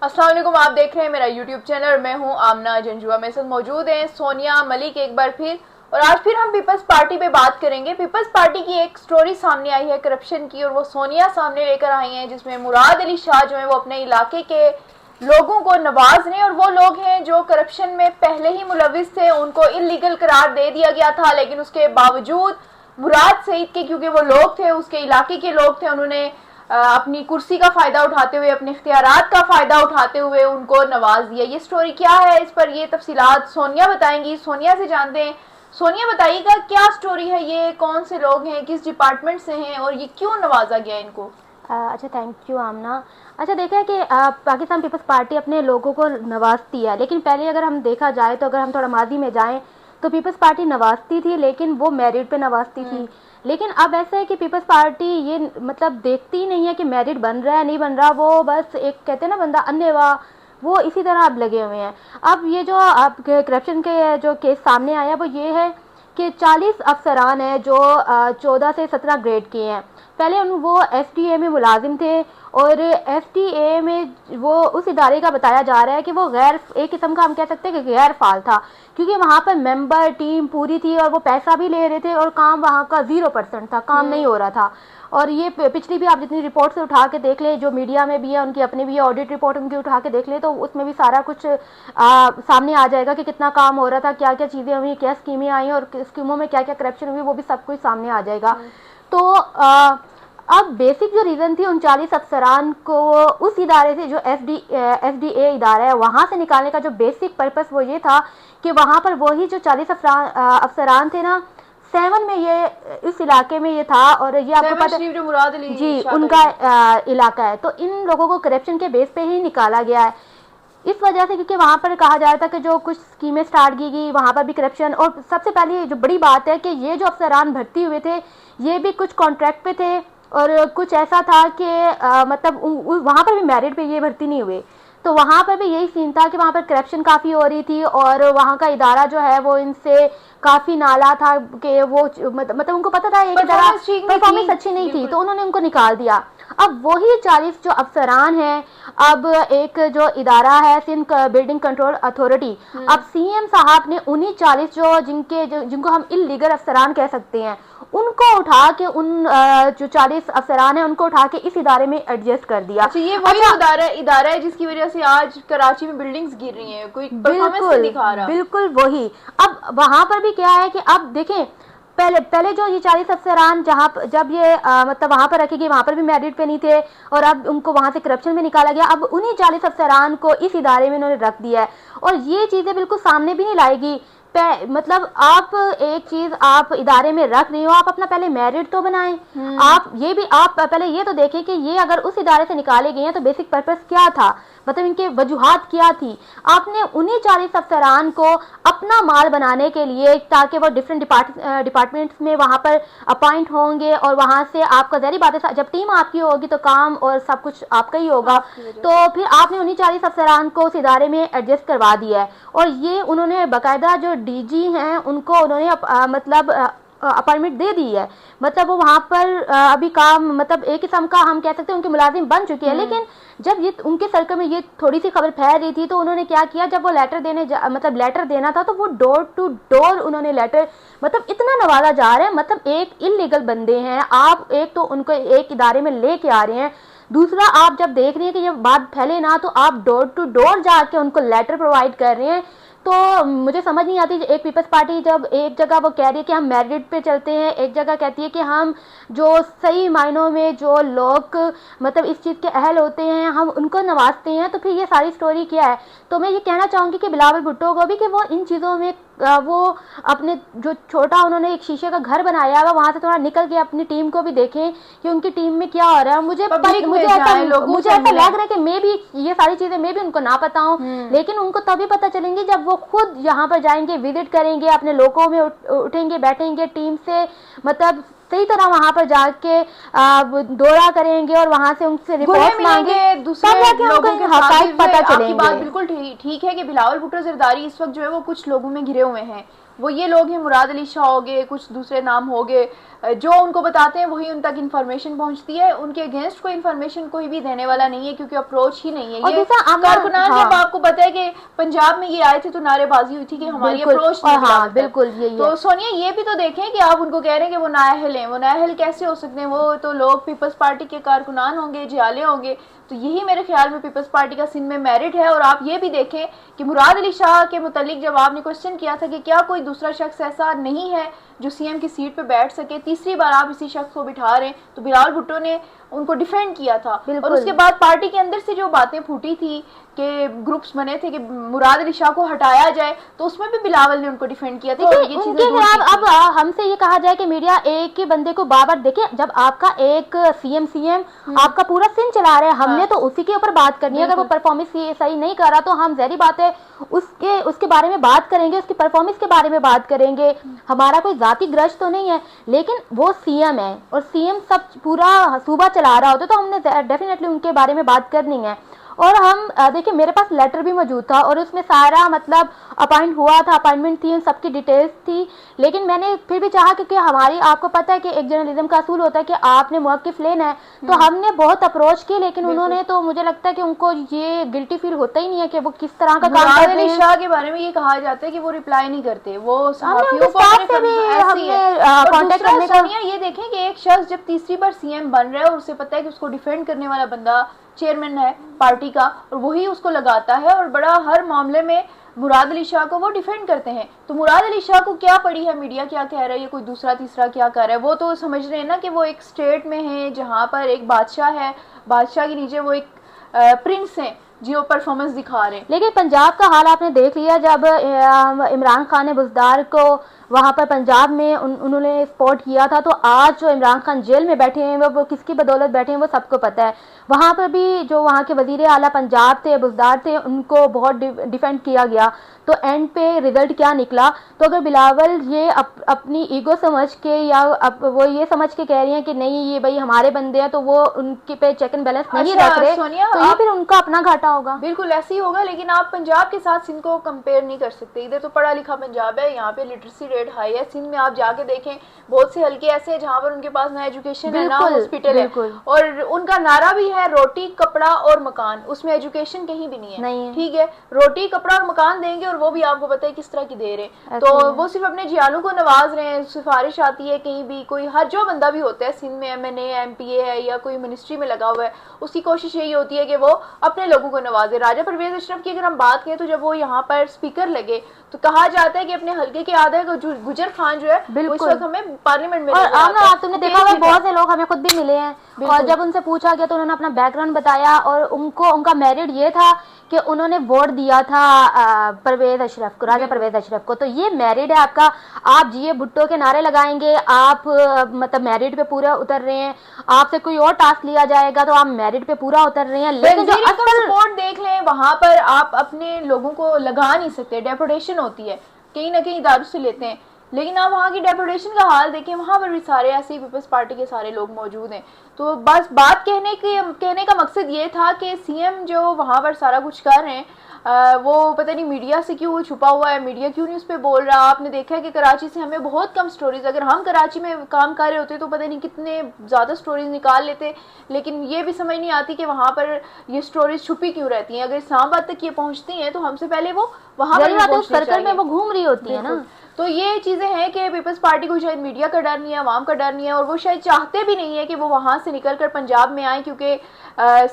अस्सलाम वालेकुम, आप देख रहे हैं मेरा यूट्यूब चैनल। मैं हूं आमना जंजुआ। मेरे साथ मौजूद हैं सोनिया मलिक एक बार फिर। और आज फिर हम पीपल्स पार्टी पे बात करेंगे। पीपल्स पार्टी की एक स्टोरी सामने आई है करप्शन की, और वो सोनिया सामने लेकर आई हैं, जिसमें मुराद अली शाह जो है वो अपने इलाके के लोगों को नवाज रहे हैं। और वो लोग हैं जो करप्शन में पहले ही मुलविस थे, उनको इलीगल करार दे दिया गया था, लेकिन उसके बावजूद मुराद सईद के, क्योंकि वो लोग थे, उसके इलाके के लोग थे, उन्होंने अपनी कुर्सी का फायदा उठाते हुए, अपने इख्तियारात का फायदा उठाते हुए उनको नवाज दिया। ये स्टोरी क्या है, इस पर ये तफसीलात सोनिया बताएंगी। सोनिया से जानते हैं। सोनिया बताइएगा क्या स्टोरी है, ये कौन से लोग हैं, किस डिपार्टमेंट से हैं, और ये क्यों नवाजा गया इनको? अच्छा, थैंक यू आमना। अच्छा, देखा है कि पाकिस्तान पीपल्स पार्टी अपने लोगों को नवाजती है, लेकिन पहले अगर हम देखा जाए तो अगर हम थोड़ा माजी में जाएं तो पीपल्स पार्टी नवाजती थी, लेकिन वो मेरिट पे नवाजती थी। लेकिन अब ऐसा है कि पीपल्स पार्टी ये मतलब देखती ही नहीं है कि मेरिट बन रहा है नहीं बन रहा, वो बस एक कहते हैं ना बंदा अन्नेवा, वो इसी तरह अब लगे हुए हैं। अब ये जो अब करप्शन के जो केस सामने आया वो ये है कि 40 अफसरान हैं जो 14 से 17 ग्रेड के हैं। पहले वो एसडीए में मुलाजिम थे, और एसडीए में वो उस इदारे का बताया जा रहा है कि वो गैर, एक किस्म का हम कह सकते हैं कि गैर फाल था, क्योंकि वहाँ पर मेंबर टीम पूरी थी और वो पैसा भी ले रहे थे, और काम वहाँ का 0% था, काम नहीं हो रहा था। और ये पिछली भी आप जितनी रिपोर्ट से उठा के देख ले, जो मीडिया में भी है उनकी अपनी भी है, ऑडिट रिपोर्ट उनकी उठा के देख ले, तो उसमें भी सारा कुछ सामने आ जाएगा कि कितना काम हो रहा था, क्या क्या चीज़ें हुई, क्या स्कीमें आई और स्कीमों में क्या क्या करप्शन हुई, वो भी सब कुछ सामने आ जाएगा। तो अब बेसिक जो रीज़न थी उन 40 अफसरान को उस इदारे से, जो एफडीए इदारा है, वहाँ से निकालने का जो बेसिक पर्पस वो ये था कि वहाँ पर वही जो 40 अफसरान थे ना, 7 में ये इस इलाके में ये था, और ये आपको पता जो मुराद अली जी शाह उनका इलाका है, तो इन लोगों को करप्शन के बेस पे ही निकाला गया है। इस वजह से, क्योंकि वहाँ पर कहा जा रहा था कि जो कुछ स्कीमें स्टार्ट की गई वहाँ पर भी करप्शन, और सबसे पहले जो बड़ी बात है कि ये जो अफसरान भर्ती हुए थे ये भी कुछ कॉन्ट्रैक्ट पे थे, और कुछ ऐसा था कि मतलब वहाँ पर भी मेरिट पे ये भर्ती नहीं हुए। तो वहाँ पर भी यही सीन था कि वहाँ पर करप्शन काफ़ी हो रही थी, और वहाँ का इदारा जो है वो इनसे काफ़ी नाला था कि वो मतलब उनको पता था एक परफॉर्मेंस अच्छी नहीं थी, तो उन्होंने उनको निकाल दिया। अब वही 40 जो अफसरान हैं, अब एक जो इदारा है सिंध बिल्डिंग कंट्रोल अथॉरिटी, अब सीएम साहब ने उन्हीं 40 जिनको हम इलीगल अफसरान कह सकते हैं, उनको उठा के जो 40 अफसरान हैं उनको उठा के इस इदारे में एडजस्ट कर दिया। अच्छा, ये वही इदारा है जिसकी वजह से आज कराची में बिल्डिंग्स गिर रही हैं, कोई परफॉर्मेंस नहीं दिखा रहा। बिल्कुल वही। अब वहां पर भी क्या है कि अब देखें, पहले जो ये 40 अफसरान जब ये मतलब वहां पर रखे गए, वहां पर भी मेरिट पे नहीं थे, और अब उनको वहां से करप्शन में निकाला गया। अब उन्हीं 40 अफसरान को इस इदारे में इन्होंने रख दिया है, और ये चीजें बिल्कुल सामने भी नहीं लाएगी। मतलब आप एक चीज आप इदारे में रख रही हो, आप अपना पहले मेरिट तो बनाएं। आप ये भी आप पहले ये तो देखें कि ये अगर उस इदारे से निकाले गए हैं तो बेसिक पर्पस क्या था, मतलब इनके वजूहात क्या थी। आपने उन्हीं 40 अफसरान को अपना माल बनाने के लिए, ताकि वो डिफरेंट डिपार्टमेंट्स में वहाँ पर अपॉइंट होंगे, और वहाँ से आपका ज़ाहिर बात है जब टीम आपकी होगी तो काम और सब कुछ आपका ही होगा, तो फिर आपने उन्हीं 40 अफसरान को उस इदारे में एडजस्ट करवा दिया है। और ये उन्होंने बाकायदा जो डीजी हैं उनको उन्होंने मतलब अपॉइंटमेंट दे दी है, मतलब वो वहाँ पर अभी काम, मतलब एक किस्म का हम कह सकते हैं उनके मुलाजिम बन चुके हैं। लेकिन जब ये उनके सर्कल में ये थोड़ी सी खबर फैल रही थी, तो उन्होंने क्या किया, जब वो लेटर मतलब लेटर देना था, तो वो डोर टू डोर उन्होंने लेटर, मतलब इतना नवाजा जा रहा है, मतलब एक इलीगल बंदे हैं आप, एक तो उनको एक इदारे में लेके आ रहे हैं, दूसरा आप जब देख रहे हैं कि ये बात फैले ना, तो आप डोर टू डोर जाके उनको लेटर प्रोवाइड कर रहे हैं। तो मुझे समझ नहीं आती, एक पीपल्स पार्टी जब एक जगह वो कह रही है कि हम मेरिट पे चलते हैं, एक जगह कहती है कि हम जो सही मायनों में जो लोग मतलब इस चीज़ के अहल होते हैं हम उनको नवाजते हैं, तो फिर ये सारी स्टोरी क्या है। तो मैं ये कहना चाहूँगी कि बिलावल भुट्टो को भी कि वो इन चीज़ों में वो अपने जो छोटा उन्होंने एक शीशे का घर बनाया है, वहाँ से थोड़ा निकल के अपनी टीम को भी देखें कि उनकी टीम में क्या हो रहा है। मुझे ऐसा लग रहा है कि मे भी ये सारी चीज़ें मे भी उनको ना पता हो, लेकिन उनको तभी पता चलेंगी जब वो खुद यहाँ पर जाएंगे, विजिट करेंगे, अपने लोगों में उठेंगे बैठेंगे, टीम से मतलब सही तरह वहां पर जाके दौरा करेंगे और वहां से उनसे रिपोर्ट मांगे, दूसरे लोगों के हक़ाइक़ पता चलेंगे। आपकी बात बिल्कुल ठीक है कि बिलावल भुट्टो जरदारी इस वक्त जो है वो कुछ लोगों में घिरे हुए हैं, वो ये लोग हैं, मुराद अली शाह हो गए, कुछ दूसरे नाम हो गए, जो उनको बताते हैं वही उन तक इन्फॉर्मेशन पहुंचती है। उनके अगेंस्ट कोई इन्फॉर्मेशन कोई भी देने वाला नहीं है, क्योंकि अप्रोच ही नहीं है। और ये दूसरा कारकुनान हाँ, जब आपको पता है कि पंजाब में ये आए थे तो नारेबाजी हुई थी कि हमारी बिल्कुल, अप्रोच और नहीं हाँ बराबर है। बिल्कुल यही तो है। सोनिया ये भी तो देखें कि आप उनको कह रहे हैं कि वो नाअहल हैं। वो नाअहल कैसे हो सकते हैं? वो तो लोग पीपल्स पार्टी के कारकुनान होंगे, जियाले होंगे। तो यही मेरे ख्याल में पीपल्स पार्टी का सिंध में मेरिट है। और आप ये भी देखें कि मुराद अली शाह के मुतालिक जब आपने क्वेश्चन किया था कि क्या कोई दूसरा शख्स ऐसा नहीं है जो सीएम की सीट पे बैठ सके, तीसरी बार आप इसी शख्स को बिठा रहे हैं, तो बिलावल भुट्टो ने उनको डिफेंड किया था। और बिल्कुल। उसके बाद पार्टी के अंदर से जो बातें फूटी थी कि ग्रुप्स बने थे कि मुराद अली शाह को हटाया जाए, तो उसमें भी बिलावल ने उनको डिफेंड किया था। और देखिए ये उनके चीजें दूर खिलाफ की अब थी। हमसे ये कहा जाए कि मीडिया एक ही बंदे को बार बार, देखिए जब आपका एक सीएम आपका पूरा सिंह चला रहा है, हमने हाँ। तो उसी के ऊपर बात करनी है। अगर वो बिल्कुल। परफॉर्मेंस सही नहीं कर रहा तो हम जहरी बात है उसके उसके बारे में बात करेंगे, उसकी परफॉर्मेंस के बारे में बात करेंगे। हमारा कोई जाति ग्रज तो नहीं है, लेकिन वो सीएम है और सीएम सब पूरा सूबा चला रहा होता तो हमने डेफिनेटली उनके बारे में बात करनी है। और हम देखिए मेरे पास लेटर भी मौजूद था और उसमें सारा मतलब अपॉइंट हुआ था, अपॉइंटमेंट थी, उन सबकी डिटेल्स थी। लेकिन मैंने फिर भी चाहा, क्योंकि हमारी आपको पता है कि एक जर्नलिज्म का असूल होता है कि आपने मौक़िफ़ लेना है, तो हमने बहुत अप्रोच की, लेकिन उन्होंने, तो मुझे लगता है कि उनको ये गिल्टी फील होता ही नहीं है कि वो किस तरह का काम मुराद कर रहे अली हैं। शाह के बारे में ये कहा जाता है कि वो रिप्लाई नहीं करते, वो हमने सहाफियों उनके को स्टाफ से भी ऐसी है। हमने और कांटेक्ट दूसरा करने का, सोनिया ये देखें कि एक शख्स जब तीसरी बार सीएम बन रहा है और उसे पता है कि उसको डिफेंड करने वाला बंदा चेयरमैन है पार्टी का और वही उसको लगाता है और बड़ा हर मामले में मुराद अली शाह को वो डिफेंड करते हैं। तो मुराद अली शाह को क्या पड़ी है, मीडिया क्या कह रहा है, ये कोई दूसरा तीसरा क्या कर रहा है? वो तो समझ रहे हैं ना कि वो एक स्टेट में है जहाँ पर एक बादशाह है, बादशाह के नीचे वो एक प्रिंस हैं जो परफॉर्मेंस दिखा रहे हैं। लेकिन पंजाब का हाल आपने देख लिया, जब इमरान खान ने बुज़दार को वहाँ पर पंजाब में उन्होंने स्पॉट किया था, तो आज जो इमरान खान जेल में बैठे हैं वो किसकी बदौलत बैठे हैं वो सबको पता है। वहाँ पर भी जो वहाँ के वज़ीर आला पंजाब थे, बुज़दार थे, उनको बहुत डिफेंड किया गया। तो एंड पे रिजल्ट क्या निकला? तो अगर बिलावल ये अपनी ईगो समझ के या वो ये समझ के कह रही हैं कि नहीं ये भाई हमारे बंदे हैं, तो वो उनके पे चेक एंड बैलेंस नहीं रख रहे, सोनिया, तो ये फिर उनका अपना घाटा होगा। बिल्कुल ऐसे ही होगा। लेकिन आप पंजाब के साथ सिंध को कंपेयर नहीं कर सकते। इधर तो पढ़ा लिखा पंजाब है, यहाँ पे लिटरेसी रेट हाई है। सिंध में आप जाके देखें बहुत से हल्के ऐसे हैं जहाँ पर उनके पास ना एजुकेशन है ना हॉस्पिटल है, और उनका नारा भी है रोटी कपड़ा और मकान, उसमें एजुकेशन कहीं भी नहीं है। ठीक है, रोटी कपड़ा और मकान देंगे और वो भी आपको पता है किस तरह की दे रहे हैं। तो वो सिर्फ अपने जियालों को नवाज रहे हैं। सिफारिश आती है कहीं भी, कोई हर जो बंदा भी होता है सिंध में, एमएनए एमपीए है या कोई मिनिस्ट्री में लगा हुआ है, उसकी कोशिश यही होती है कि वो अपने लोगों को नवाजे। राजा परवेज अशरफ की अगर हम बात करें तो जब वो यहाँ पर स्पीकर लगे तो कहा जाता है कि अपने हल्के के आधा गुजर खान जो है वो इस वक्त हमें पार्लियामेंट में, और तुमने देखा होगा बहुत से लोग हमें खुद भी मिले हैं और जब उनसे पूछा गया तो उन्होंने अपना बैकग्राउंड बताया और उनका मेरिट ये था कि उन्होंने वोट दिया था परवेज अशरफ को, राजा परवेज अशरफ को। तो ये मेरिट है आपका। आप जीए भुट्टो के नारे लगाएंगे, आप मतलब मेरिट पे पूरा उतर रहे हैं। आपसे कोई और टास्क लिया जाएगा तो आप मेरिट पे पूरा उतर रहे हैं। लेकिन जो असल सपोर्ट देख लें, वहां पर आप अपने लोगों को लगा नहीं सकते, डेपुटेशन होती है, कहीं ना कहीं दारू से लेते हैं। लेकिन आप वहाँ की डेपुटेशन का हाल देखें, वहाँ पर भी सारे ऐसे पीपल्स पार्टी के सारे लोग मौजूद हैं। तो बस बात कहने का मकसद ये था कि सीएम जो वहाँ पर सारा कुछ कर रहे हैं, वो पता नहीं मीडिया से क्यों छुपा हुआ है, मीडिया क्यों नहीं उस पर बोल रहा। आपने देखा है कि कराची से हमें बहुत कम स्टोरीज, अगर हम कराची में काम कर रहे होते तो पता नहीं कितने ज़्यादा स्टोरीज निकाल लेते। लेकिन ये भी समझ नहीं आती कि वहाँ पर ये स्टोरीज छुपी क्यों रहती हैं। अगर इस्लामाबाद तक ये पहुँचती हैं तो हमसे पहले वो वहाँ पर सर्कल में वो घूम रही होती है ना। तो ये चीज़ें हैं कि पीपल्स पार्टी को शायद मीडिया का डर नहीं है, आवाम का डर नहीं है, और वो शायद चाहते भी नहीं है कि वो वहाँ से निकल कर पंजाब में आए, क्योंकि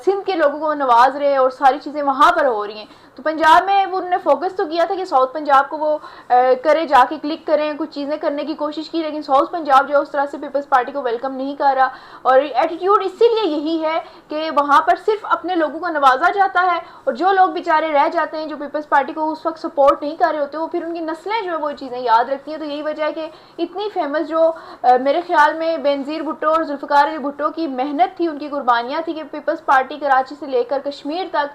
सिंध के लोगों को नवाज रहे और सारी चीज़ें वहाँ पर हो रही हैं। तो पंजाब में वो उन्होंने फोकस तो किया था कि साउथ पंजाब को वो करे, जाके क्लिक करें, कुछ चीज़ें करने की कोशिश की, लेकिन साउथ पंजाब जो है उस तरह से पीपल्स पार्टी को वेलकम नहीं कर रहा। और एटीट्यूड इसीलिए यही है कि वहाँ पर सिर्फ अपने लोगों को नवाजा जाता है और जो लोग बेचारे रह जाते हैं, जो पीपल्स पार्टी को उस वक्त सपोर्ट नहीं कर रहे होते, वो फिर उनकी नस्लें जो है वो चीज़ें याद रखती हैं। तो यही वजह है कि इतनी फेमस जो मेरे ख्याल में बेनज़ीर भुट्टो और जुल्फ़िकार अली भुट्टो की मेहनत थी, उनकी कुर्बानियाँ थी कि पीपल्स पार्टी कराची से लेकर कश्मीर तक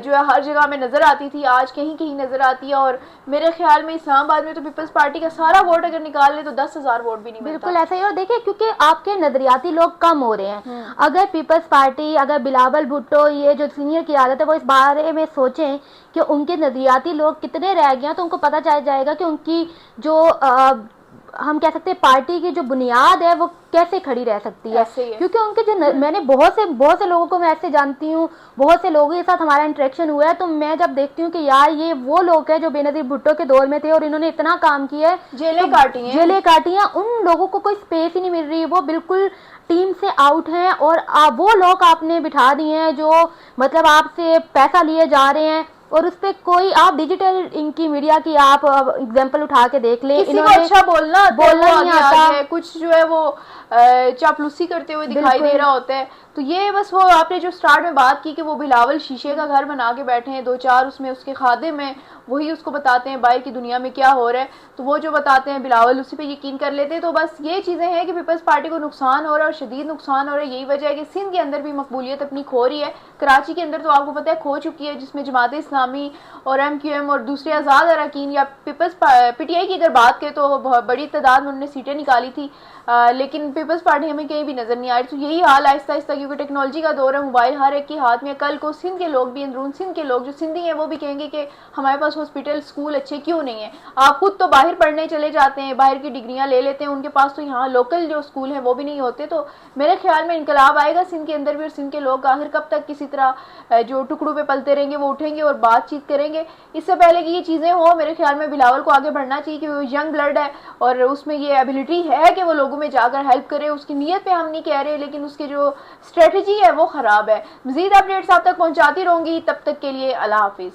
जो है हर जगह में नज़र आती थी, आज कहीं कहीं नज़र आती है। और मेरे ख्याल में इस्लामाबाद में तो पीपल्स पार्टी का सारा वोट अगर निकाल ले तो 10,000 वोट भी नहीं मिलता। बिल्कुल ऐसा ही। और देखिए क्योंकि आपके नजरियाती लोग कम हो रहे हैं, अगर पीपल्स पार्टी, अगर बिलावल भुट्टो ये जो सीनियर की आदत है वो इस बारे में सोचें कि उनके नजरियाती लोग कितने रह गए हैं, तो उनको पता चल जाएगा कि उनकी जो हम कह सकते हैं पार्टी की जो बुनियाद है वो कैसे खड़ी रह सकती है। ऐसे ही है। क्योंकि उनके जो मैंने बहुत से लोगों को मैं ऐसे जानती हूँ, बहुत से लोगों के साथ हमारा इंटरेक्शन हुआ है, तो मैं जब देखती हूँ कि यार ये वो लोग हैं जो बेनजीर भुट्टो के दौर में थे और इन्होंने इतना काम किया है, जेलें काटी हैं। जेलें काटी हैं, उन लोगों को कोई स्पेस ही नहीं मिल रही, वो बिल्कुल टीम से आउट हैं। और वो लोग आपने बिठा दिए हैं जो मतलब आपसे पैसा लिए जा रहे हैं, और उस पर कोई आप डिजिटल इनकी मीडिया की आप एग्जांपल उठा के देख लें, किसी को अच्छा बोलना नहीं आता है, कुछ जो है वो चापलूसी करते हुए दिखाई दे रहा होता है। तो ये बस वो आपने जो स्टार्ट में बात की कि वो बिलावल शीशे का घर बना के बैठे हैं, 2-4 उसमें उसके खादिम हैं, वही उसको बताते हैं बाहर की दुनिया में क्या हो रहा है, तो वो जो बताते हैं बिलावल उसी पे यकीन कर लेते हैं। तो बस ये चीज़ें हैं कि पीपल्स पार्टी को नुकसान हो रहा है और शदीद नुकसान हो रहा है। यही वजह है कि सिंध के अंदर भी मकबूलियत अपनी खो रही है, कराची के अंदर तो आपको पता है खो चुकी है, जिसमें जमात इस्लामी और MQM और दूसरे आज़ाद अरकान या पीपल्स PTI की अगर बात करें तो बहुत बड़ी तादाद में उन्होंने सीटें निकाली थी, लेकिन पीपल्स पार्टी हमें कहीं भी नज़र नहीं आ रही। तो यही हाल आहिस्ता आहिस्ता, क्योंकि टेक्नोलॉजी का दौर है, मोबाइल हर एक के हाथ में, कल को सिंध के लोग भी, अंदरून सिंध के लोग जो सिंधी हैं वो भी कहेंगे कि हमारे पास हॉस्पिटल स्कूल अच्छे क्यों नहीं है। आप खुद तो बाहर पढ़ने चले जाते हैं, बाहर की डिग्रियां ले लेते हैं, उनके पास तो यहाँ लोकल जो स्कूल हैं वो भी नहीं होते। तो मेरे ख्याल में इनकलाब आएगा सिंध के अंदर भी, और सिंध के लोग आखिर कब तक किसी तरह जो टुकड़ों पे पलते रहेंगे, वो उठेंगे और बातचीत करेंगे। इससे पहले कि ये चीज़ें हो, मेरे ख्याल में बिलावल को आगे बढ़ना चाहिए, क्योंकि वो यंग ब्लड है और उसमें ये एबिलिटी है कि वो लोगों में जाकर हेल्प करे। उसकी नीयत पे हम नहीं कह रहे, लेकिन उसकी जो स्ट्रेटजी है वो ख़राब है। मज़ीद अपडेट्स आप तक पहुँचाती रहूँगी, तब तक के लिए अल्लाह हाफिज़।